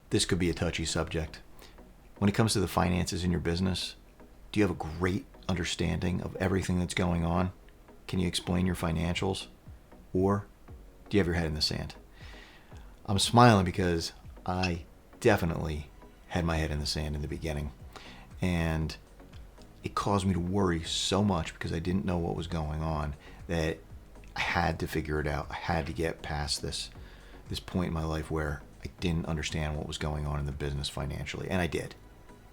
this could be a touchy subject. When it comes to the finances in your business, do you have a great understanding of everything that's going on? Can you explain your financials? Or do you have your head in the sand? I'm smiling because I definitely had my head in the sand in the beginning. And it caused me to worry so much because I didn't know what was going on that I had to figure it out. I had to get past this point in my life where I didn't understand what was going on in the business financially. And I did.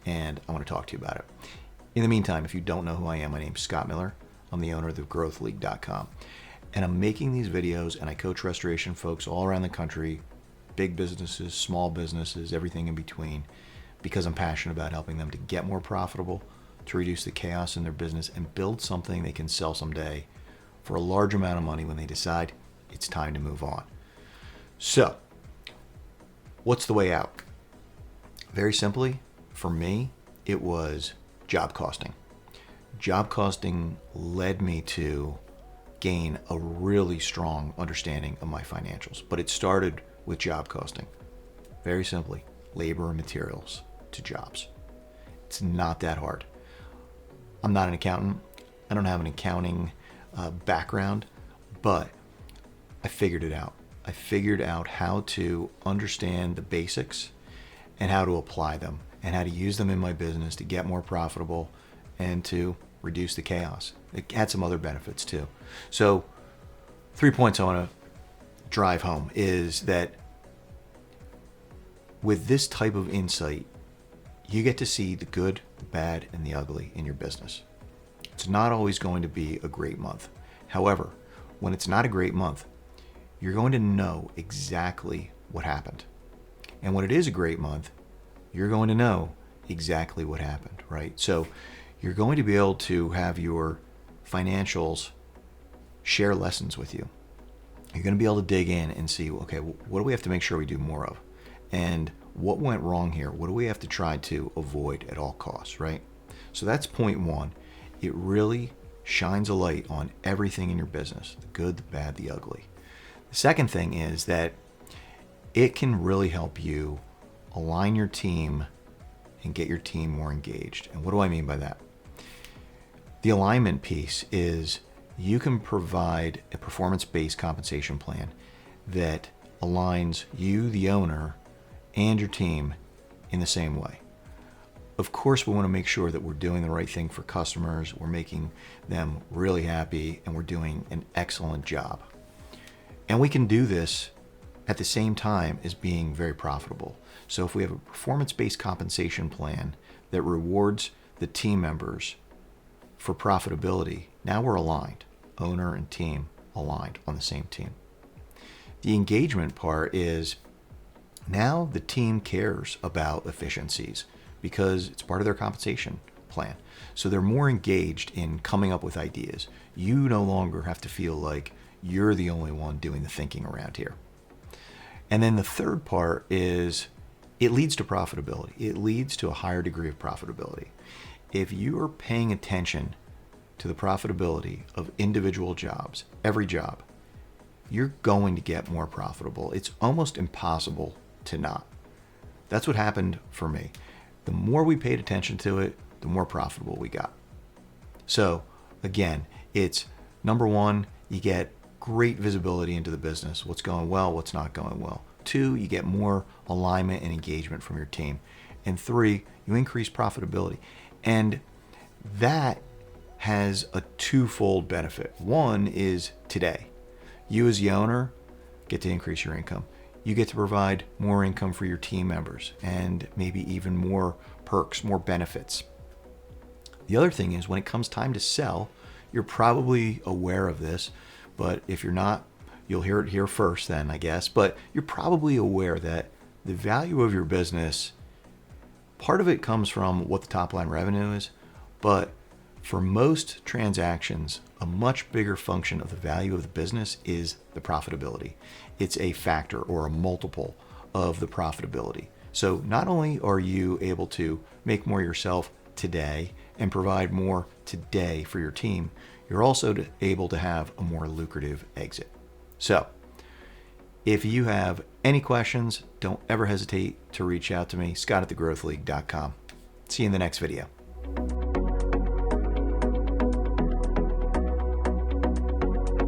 And I want to talk to you about it. In the meantime, if you don't know who I am, my name's Scott Miller. I'm the owner of thegrowthleague.com. And I'm making these videos, and I coach restoration folks all around the country, big businesses, small businesses, everything in between, because I'm passionate about helping them to get more profitable, to reduce the chaos in their business, and build something they can sell someday for a large amount of money when they decide it's time to move on. So, what's the way out? Very simply, for me, it was job costing. Job costing led me to gain a really strong understanding of my financials, but it started with job costing. Very simply, labor and materials to jobs. It's not that hard. I'm not an accountant. I don't have an accounting background, but I figured it out. I figured out how to understand the basics and how to apply them and how to use them in my business to get more profitable and to reduce the chaos. It had some other benefits too. So 3 points I want to drive home is that with this type of insight, you get to see the good, the bad, and the ugly in your business. It's not always going to be a great month. However, when it's not a great month, you're going to know exactly what happened. And when it is a great month, you're going to know exactly what happened, right? So you're going to be able to have your financials share lessons with you. You're going to be able to dig in and see, okay, what do we have to make sure we do more of? And what went wrong here? What do we have to try to avoid at all costs, right? So that's point one. It really shines a light on everything in your business, the good, the bad, the ugly. The second thing is that it can really help you align your team and get your team more engaged. And what do I mean by that? The alignment piece is you can provide a performance-based compensation plan that aligns you, the owner, and your team in the same way. Of course, we want to make sure that we're doing the right thing for customers, we're making them really happy, and we're doing an excellent job. And we can do this at the same time as being very profitable. So if we have a performance-based compensation plan that rewards the team members for profitability, now we're aligned, owner and team aligned on the same team. The engagement part is now the team cares about efficiencies because it's part of their compensation plan. So they're more engaged in coming up with ideas. You no longer have to feel like you're the only one doing the thinking around here. And then the third part is it leads to profitability. It leads to a higher degree of profitability. If you are paying attention to the profitability of individual jobs, every job, you're going to get more profitable. It's almost impossible to not. That's what happened for me. The more we paid attention to it, the more profitable we got. So again, it's number one, you get great visibility into the business, what's going well, what's not going well. 2, you get more alignment and engagement from your team. And 3, you increase profitability. And that has a twofold benefit. One is today. You as the owner get to increase your income. You get to provide more income for your team members and maybe even more perks, more benefits. The other thing is when it comes time to sell, you're probably aware of this, but if you're not, you'll hear it here first then, I guess. But you're probably aware that the value of your business, part of it comes from what the top line revenue is, but for most transactions, a much bigger function of the value of the business is the profitability. It's a factor or a multiple of the profitability. So not only are you able to make more yourself today and provide more today for your team, you're also able to have a more lucrative exit. So If you have any questions, don't ever hesitate to reach out to me, Scott@thegrowthleague.com. See you in the next video.